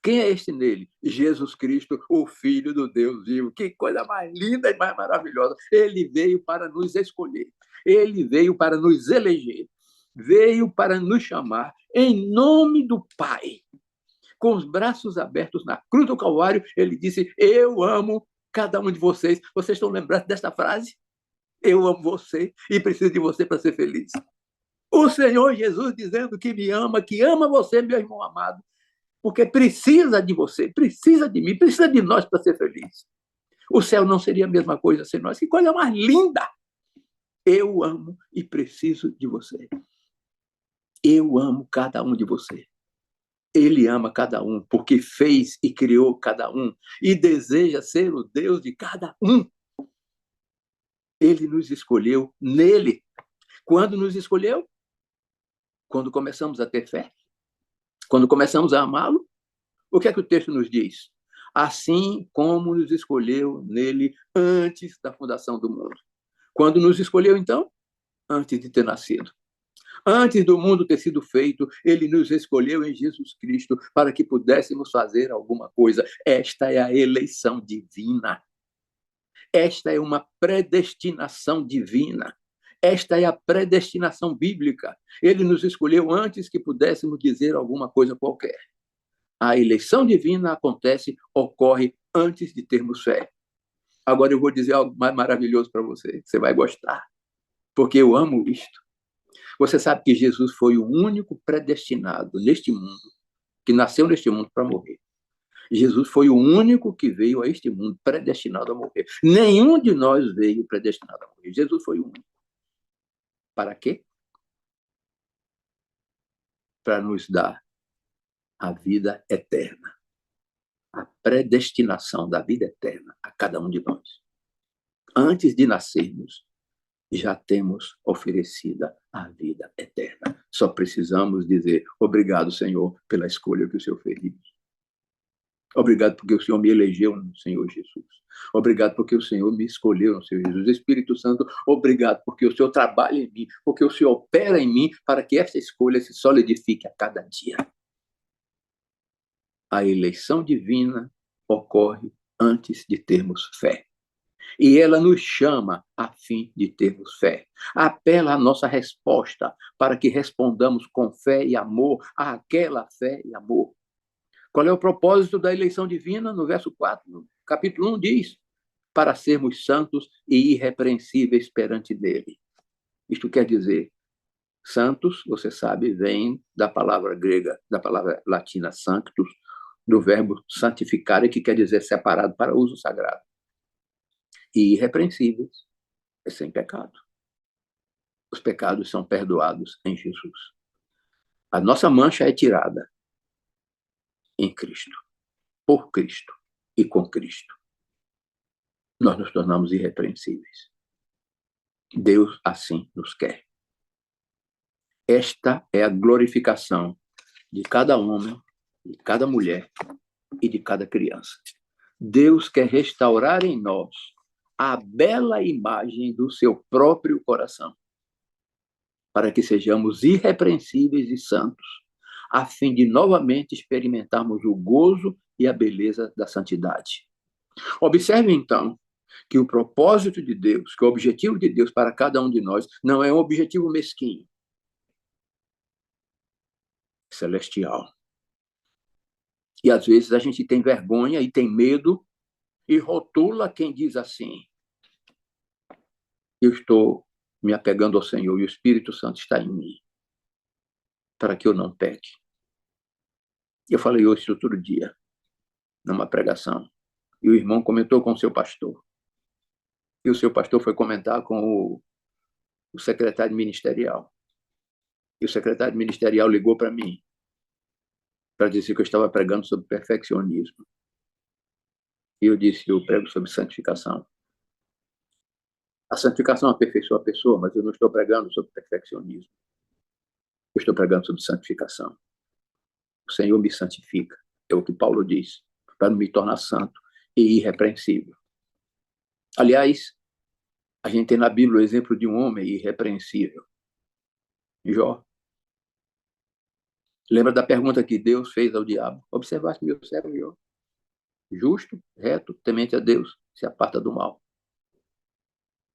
Quem é este nele? Jesus Cristo, o Filho do Deus vivo. Que coisa mais linda e mais maravilhosa. Ele veio para nos escolher. Ele veio para nos eleger. Veio para nos chamar em nome do Pai. Com os braços abertos na cruz do Calvário, ele disse, eu amo cada um de vocês. Vocês estão lembrados desta frase? Eu amo você e preciso de você para ser feliz. O Senhor Jesus dizendo que ama você, meu irmão amado, porque precisa de você, precisa de mim, precisa de nós para ser feliz. O céu não seria a mesma coisa sem nós. Que coisa mais linda! Eu amo e preciso de você. Eu amo cada um de você. Ele ama cada um, porque fez e criou cada um e deseja ser o Deus de cada um. Ele nos escolheu nele. Quando nos escolheu? Quando começamos a ter fé. Quando começamos a amá-lo. O que é que o texto nos diz? Assim como nos escolheu nele antes da fundação do mundo. Quando nos escolheu, então? Antes de ter nascido. Antes do mundo ter sido feito, ele nos escolheu em Jesus Cristo para que pudéssemos fazer alguma coisa. Esta é a eleição divina. Esta é uma predestinação divina. Esta é a predestinação bíblica. Ele nos escolheu antes que pudéssemos dizer alguma coisa qualquer. A eleição divina acontece, ocorre antes de termos fé. Agora eu vou dizer algo mais maravilhoso para você, que você vai gostar, porque eu amo isto. Você sabe que Jesus foi o único predestinado neste mundo, que nasceu neste mundo para morrer. Jesus foi o único que veio a este mundo predestinado a morrer. Nenhum de nós veio predestinado a morrer. Jesus foi o único. Para quê? Para nos dar a vida eterna. A predestinação da vida eterna a cada um de nós. Antes de nascermos, já temos oferecida a vida eterna. Só precisamos dizer obrigado, Senhor, pela escolha que o Senhor fez. Obrigado porque o Senhor me elegeu no Senhor Jesus. Obrigado porque o Senhor me escolheu no Senhor Jesus. Espírito Santo, obrigado porque o Senhor trabalha em mim, porque o Senhor opera em mim para que essa escolha se solidifique a cada dia. A eleição divina ocorre antes de termos fé. E ela nos chama a fim de termos fé. Apela a nossa resposta para que respondamos com fé e amor àquela fé e amor. Qual é o propósito da eleição divina? No verso 4, no capítulo 1, diz, para sermos santos e irrepreensíveis perante dele. Isto quer dizer, santos, você sabe, vem da palavra grega, da palavra latina sanctus, do verbo santificare, que quer dizer separado para uso sagrado. E irrepreensíveis, é sem pecado. Os pecados são perdoados em Jesus. A nossa mancha é tirada em Cristo, por Cristo e com Cristo. Nós nos tornamos irrepreensíveis. Deus assim nos quer. Esta é a glorificação de cada homem, de cada mulher e de cada criança. Deus quer restaurar em nós a bela imagem do seu próprio coração. para que sejamos irrepreensíveis e santos, a fim de novamente experimentarmos o gozo e a beleza da santidade. Observe, então, que o propósito de Deus, que o objetivo de Deus para cada um de nós, não é um objetivo mesquinho, celestial. E às vezes a gente tem vergonha e tem medo e rotula quem diz assim: eu estou me apegando ao Senhor e o Espírito Santo está em mim, para que eu não peque. Eu falei hoje outro dia, numa pregação, e o irmão comentou com o seu pastor. E o seu pastor foi comentar com o secretário ministerial. E o secretário ministerial ligou para mim, para dizer que eu estava pregando sobre perfeccionismo. E eu disse: eu prego sobre santificação. A santificação aperfeiçoa a pessoa, mas eu não estou pregando sobre perfeccionismo. Eu estou pregando sobre santificação. O Senhor me santifica, é o que Paulo diz, para me tornar santo e irrepreensível. Aliás, a gente tem na Bíblia o exemplo de um homem irrepreensível, Jó. Lembra da pergunta que Deus fez ao diabo? Observaste meu servo Jó, justo, reto, temente a Deus, se aparta do mal.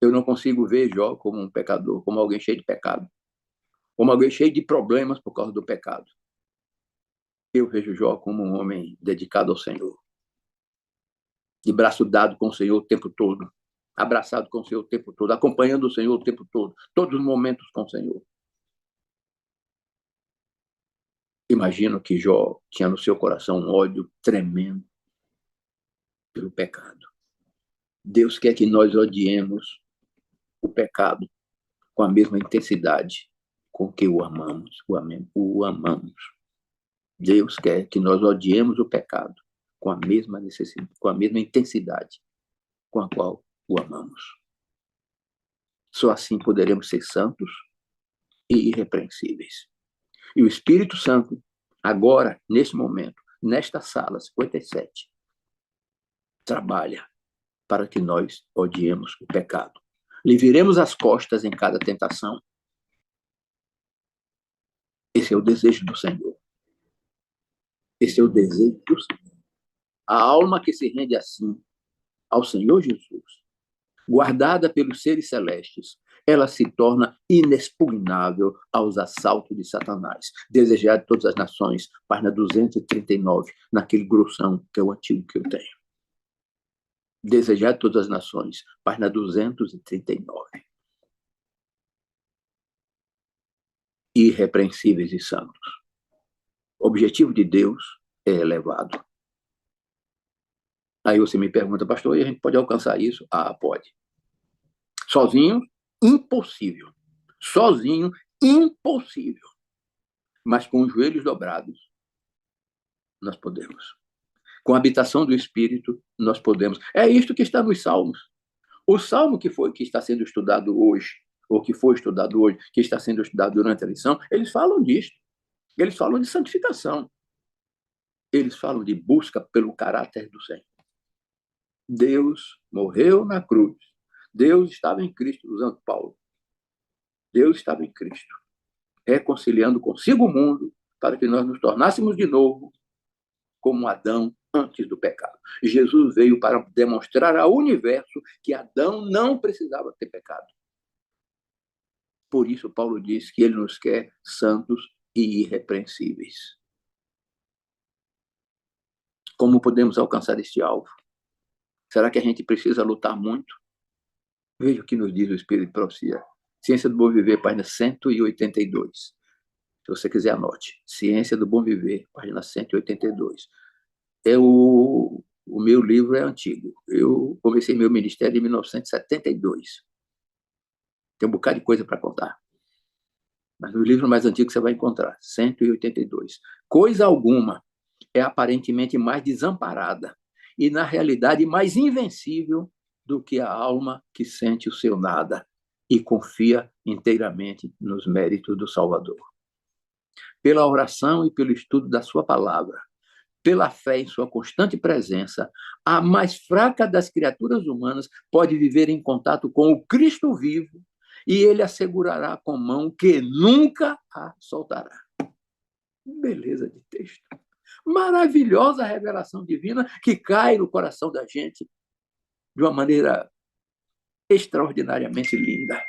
Eu não consigo ver Jó como um pecador, como alguém cheio de pecado, como alguém cheio de problemas por causa do pecado. Eu vejo Jó como um homem dedicado ao Senhor, de braço dado com o Senhor o tempo todo, abraçado com o Senhor o tempo todo, acompanhando o Senhor o tempo todo, todos os momentos com o Senhor. Imagino que Jó tinha no seu coração um ódio tremendo pelo pecado. Deus quer que nós odiemos o pecado com a mesma intensidade com que o amamos. O amamos. Deus quer que nós odiemos o pecado com a mesma necessidade, com a mesma intensidade com a qual o amamos. Só assim poderemos ser santos e irrepreensíveis. E o Espírito Santo, agora, nesse momento, nesta sala 57, trabalha para que nós odiemos o pecado. Lhe viremos as costas em cada tentação. Esse é o desejo do Senhor. Esse é o desejo do Senhor. A alma que se rende assim ao Senhor Jesus, guardada pelos seres celestes, ela se torna inexpugnável aos assaltos de Satanás. Desejado de todas as nações, página 239, naquele grossão que é o antigo que eu tenho. Desejado de todas as nações, página 239. Irrepreensíveis e santos. O objetivo de Deus é elevado. Aí você me pergunta: pastor, e a gente pode alcançar isso? Ah, pode. Sozinho, impossível. Sozinho, impossível. Mas com os joelhos dobrados, nós podemos. Com a habitação do Espírito, nós podemos. É isto que está nos Salmos. O Salmo que está sendo estudado hoje, ou que foi estudado hoje, que está sendo estudado durante a lição, eles falam disto. Eles falam de santificação. Eles falam de busca pelo caráter do Senhor. Deus morreu na cruz. Deus estava em Cristo, usando Paulo. Deus estava em Cristo, reconciliando consigo o mundo, para que nós nos tornássemos de novo como Adão antes do pecado. Jesus veio para demonstrar ao universo que Adão não precisava ter pecado. Por isso, Paulo diz que ele nos quer santos e irrepreensíveis. Como podemos alcançar este alvo? Será que a gente precisa lutar muito? Veja o que nos diz o Espírito de Profecia. Ciência do Bom Viver, página 182. Se você quiser, anote. Ciência do Bom Viver, página 182. O meu livro é antigo. Eu comecei meu ministério em 1972. Tem um bocado de coisa para contar. Mas no livro mais antigo você vai encontrar, 182. Coisa alguma é aparentemente mais desamparada e, na realidade, mais invencível do que a alma que sente o seu nada e confia inteiramente nos méritos do Salvador. Pela oração e pelo estudo da sua palavra, pela fé em sua constante presença, a mais fraca das criaturas humanas pode viver em contato com o Cristo vivo e ele a segurará com mão que nunca a soltará. Beleza de texto. Maravilhosa revelação divina que cai no coração da gente de uma maneira extraordinariamente linda.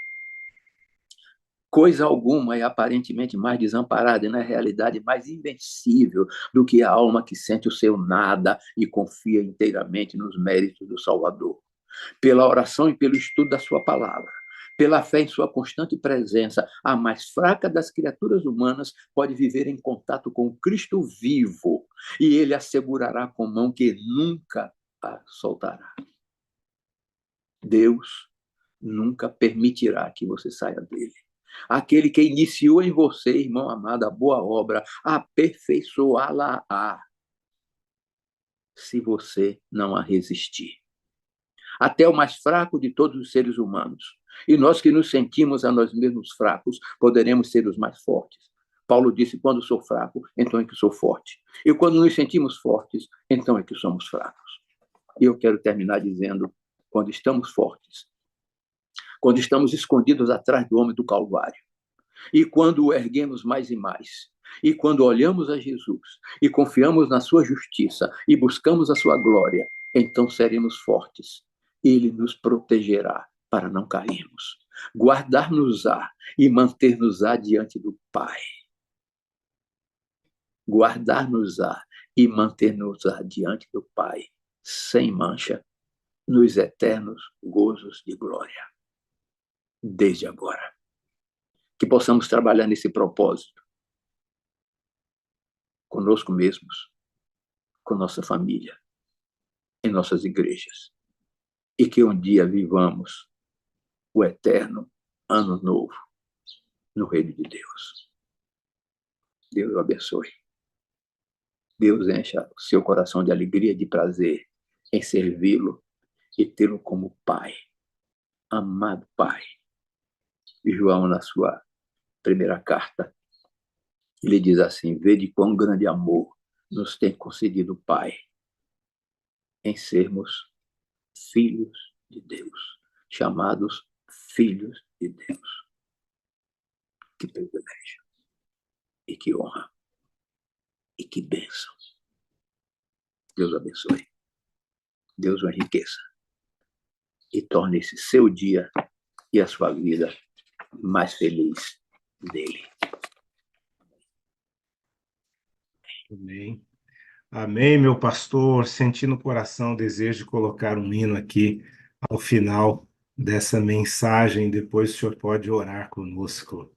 Coisa alguma é aparentemente mais desamparada e, na realidade, mais invencível do que a alma que sente o seu nada e confia inteiramente nos méritos do Salvador. Pela oração e pelo estudo da sua palavra, pela fé em sua constante presença, a mais fraca das criaturas humanas pode viver em contato com o Cristo vivo, e ele assegurará com mão que nunca a soltará. Deus nunca permitirá que você saia dele. Aquele que iniciou em você, irmão amado, a boa obra, aperfeiçoá-la-á, se você não a resistir. Até o mais fraco de todos os seres humanos. E nós que nos sentimos a nós mesmos fracos, poderemos ser os mais fortes. Paulo disse, quando sou fraco, então é que sou forte. E quando nos sentimos fortes, então é que somos fracos. E eu quero terminar dizendo, quando estamos fortes, quando estamos escondidos atrás do homem do Calvário, e quando o erguemos mais e mais, e quando olhamos a Jesus, e confiamos na sua justiça, e buscamos a sua glória, então seremos fortes. Ele nos protegerá para não cairmos, guardar-nos-á e manter-nos-á diante do Pai. Guardar-nos-á e manter-nos-á diante do Pai, sem mancha, nos eternos gozos de glória. Desde agora. Que possamos trabalhar nesse propósito, conosco mesmos, com nossa família, em nossas igrejas, e que um dia vivamos o eterno ano novo no reino de Deus. Deus o abençoe. Deus encha o seu coração de alegria e de prazer em servi-lo e tê-lo como Pai, amado Pai. E João, na sua primeira carta, ele diz assim, vede quão grande amor nos tem concedido o Pai em sermos filhos de Deus, chamados filhos de Deus. Que privilégio, e que honra, e que bênção. Deus abençoe, Deus o enriqueça, e torne esse seu dia e a sua vida mais feliz nele. Amém. Amém, meu pastor. Senti no coração o desejo de colocar um hino aqui ao final dessa mensagem. Depois o senhor pode orar conosco.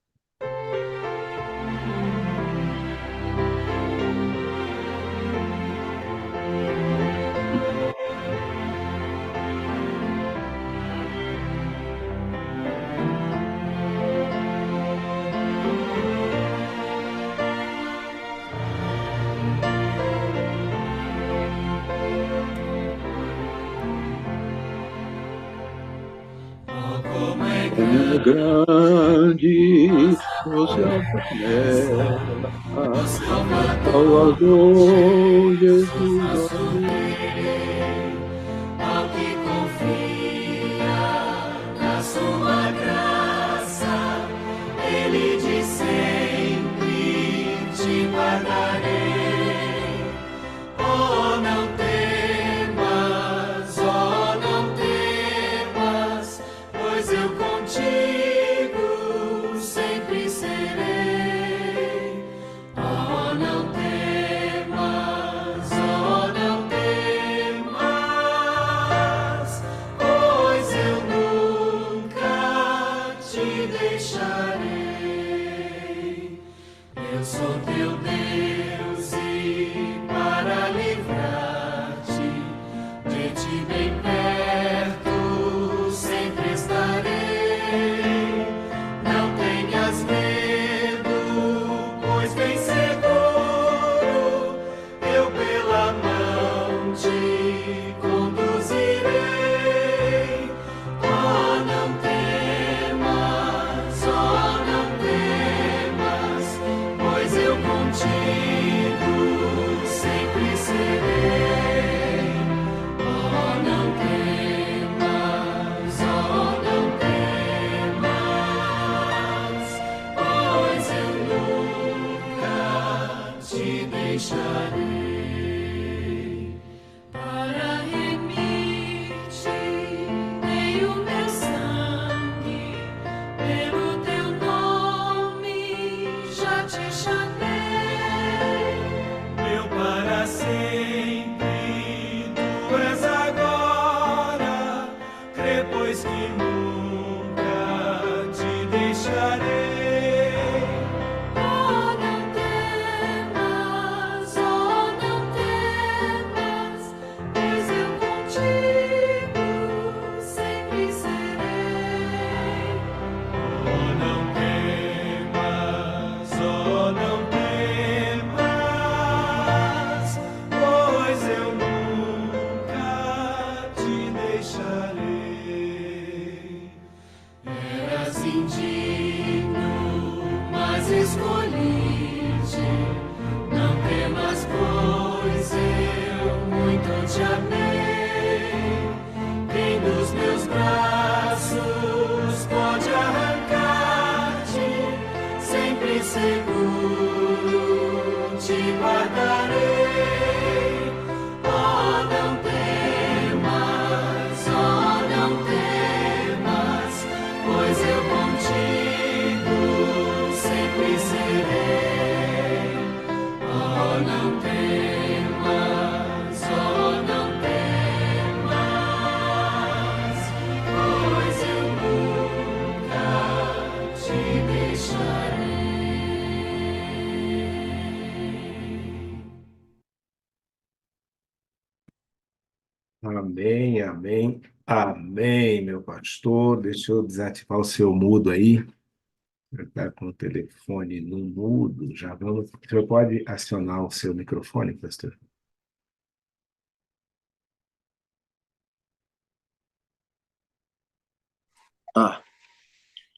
Como grande o céu Salvador Jesus. Ao que confia na sua graça, Ele diz sempre te guardarei. Oh, não temas, oh, não temas, pois eu contigo sempre serei. Oh, não temas, oh, não temas, pois eu nunca te deixarei. Eu sou teu Deus e para livrar-te de ti bem perto sempre estarei. Não tenhas medo, pois bem seguro eu pela mão te conduzirei. Oh, não temas, oh, não temas, pois eu contigo sempre serei. Oh, não temas, oh, não temas, deixarei para remir-te. Dei o meu sangue, pelo teu nome já te chamei. Meu para sempre, tu és agora, crê pois que nunca te deixarei. Oh, não temas, pois eu contigo sempre serei. Oh, não temas, pois eu nunca te deixarei. Eras indigno, mas escolhi-te. Não temas, pois eu muito te amei. Quem dos meus braços pode arrancar-te? Sempre seguro te guardarei. Oh, não temas, pois eu contigo sempre serei. Oh, não temas, pois eu nunca te deixarei. Amém, amém, amém, meu pastor. Deixa eu desativar o seu mudo aí. Está com o telefone no mudo. Já vamos. O senhor pode acionar o seu microfone, pastor? Ah,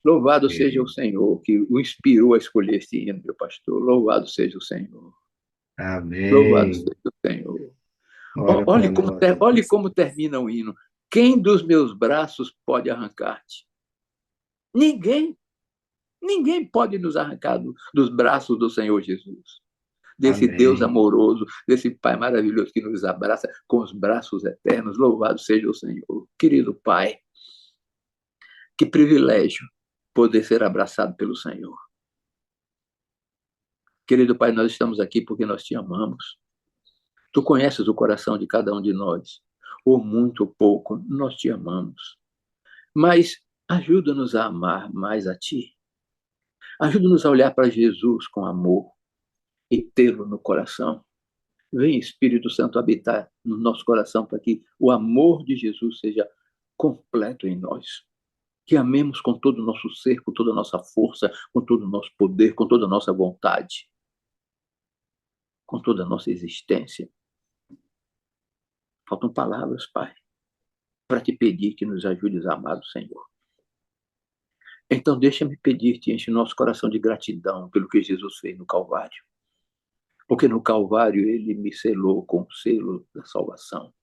louvado seja o Senhor, que o inspirou a escolher esse hino, meu pastor. Louvado seja o Senhor. Louvado Amém. seja o Senhor. Ora para nós, meu Olhe pastor. como termina o hino. Quem dos meus braços pode arrancar-te? Ninguém. Ninguém pode nos arrancar dos braços do Senhor Jesus. Desse Deus Amém. amoroso, desse Pai maravilhoso que nos abraça com os braços eternos. Louvado seja o Senhor. Querido Pai, que privilégio poder ser abraçado pelo Senhor. Querido Pai, nós estamos aqui porque nós te amamos. Tu conheces o coração de cada um de nós, ou muito ou pouco, nós te amamos. Mas ajuda-nos a amar mais a Ti. Ajuda-nos a olhar para Jesus com amor e tê-lo no coração. Vem, Espírito Santo, habitar no nosso coração para que o amor de Jesus seja completo em nós. Que amemos com todo o nosso ser, com toda a nossa força, com todo o nosso poder, com toda a nossa vontade, com toda a nossa existência. Faltam palavras, Pai, para te pedir que nos ajudes a amar o Senhor. Então, deixa-me pedir-te, enche nosso coração de gratidão pelo que Jesus fez no Calvário. Porque no Calvário ele me selou com o selo da salvação.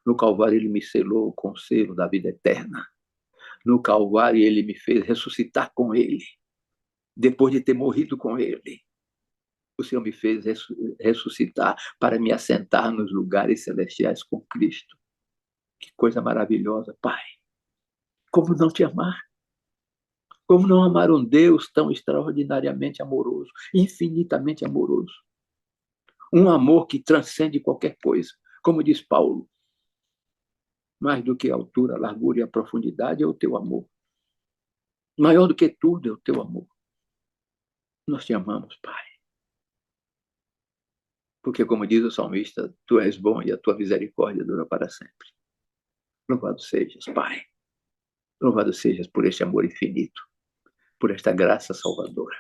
No Calvário ele me selou com o selo da vida eterna. No Calvário ele me fez ressuscitar com ele. Depois de ter morrido com ele, o Senhor me fez ressuscitar para me assentar nos lugares celestiais com Cristo. Que coisa maravilhosa, Pai. Como não te amar? Como não amar um Deus tão extraordinariamente amoroso, infinitamente amoroso? Um amor que transcende qualquer coisa. Como diz Paulo, mais do que a altura, a largura e a profundidade é o teu amor. Maior do que tudo é o teu amor. Nós te amamos, Pai. Porque, como diz o salmista, tu és bom e a tua misericórdia dura para sempre. Louvado sejas, Pai. Louvado sejas por este amor infinito, por esta graça salvadora,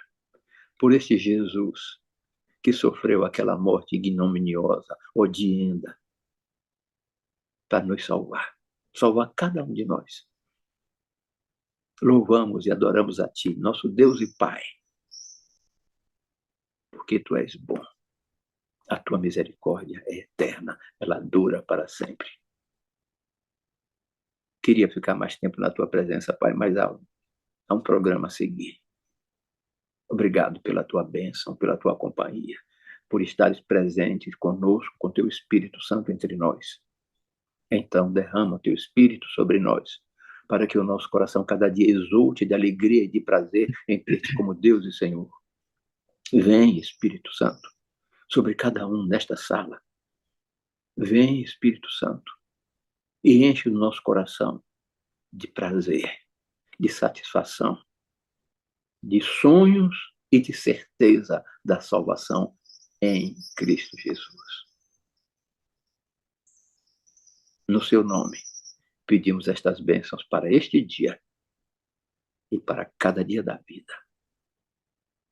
por este Jesus que sofreu aquela morte ignominiosa, odienta, para nos salvar. Salvar cada um de nós. Louvamos e adoramos a Ti, nosso Deus e Pai, porque Tu és bom. A Tua misericórdia é eterna, ela dura para sempre. Queria ficar mais tempo na Tua presença, Pai, mas há um programa a seguir. Obrigado pela Tua bênção, pela Tua companhia. por estares presentes conosco, com teu Espírito Santo entre nós. Então, derrama o teu Espírito sobre nós, para que o nosso coração cada dia exulte de alegria e de prazer em ter-te como Deus e Senhor. Vem, Espírito Santo, sobre cada um nesta sala. Vem, Espírito Santo, e enche o nosso coração de prazer, de satisfação, de sonhos e de certeza da salvação em Cristo Jesus. No seu nome, pedimos estas bênçãos para este dia e para cada dia da vida.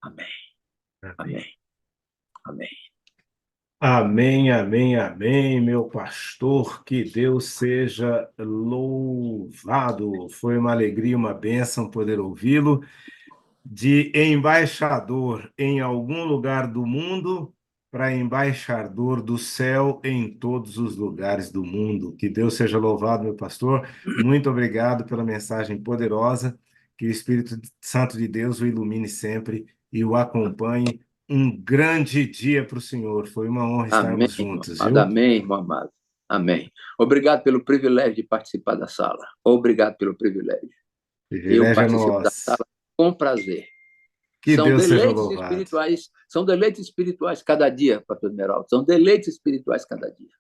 Amém. Amém. Amém. Amém, amém, amém, meu pastor, que Deus seja louvado. Foi uma alegria, uma bênção poder ouvi-lo. De embaixador em algum lugar do mundo para embaixador do céu em todos os lugares do mundo. Que Deus seja louvado, meu pastor. Muito obrigado pela mensagem poderosa. Que o Espírito Santo de Deus o ilumine sempre e o acompanhe. Um grande dia para o senhor. Foi uma honra Amém, estarmos juntos, amado. viu? Amém, irmão amado. Amém. Obrigado pelo privilégio de participar da sala. Obrigado pelo privilégio. Eu Privilégio é participo da nosso. sala com prazer. Que São Deus seja deleites louvado. espirituais cada dia, pastor Esmeralda. São deleites espirituais cada dia.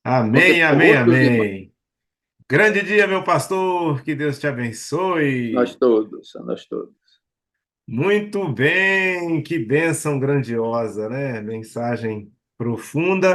Amém, Você amém, outros irmãos, amém. Grande dia, meu pastor. Que Deus te abençoe. nós todos. Muito bem, que bênção grandiosa, né? Mensagem profunda.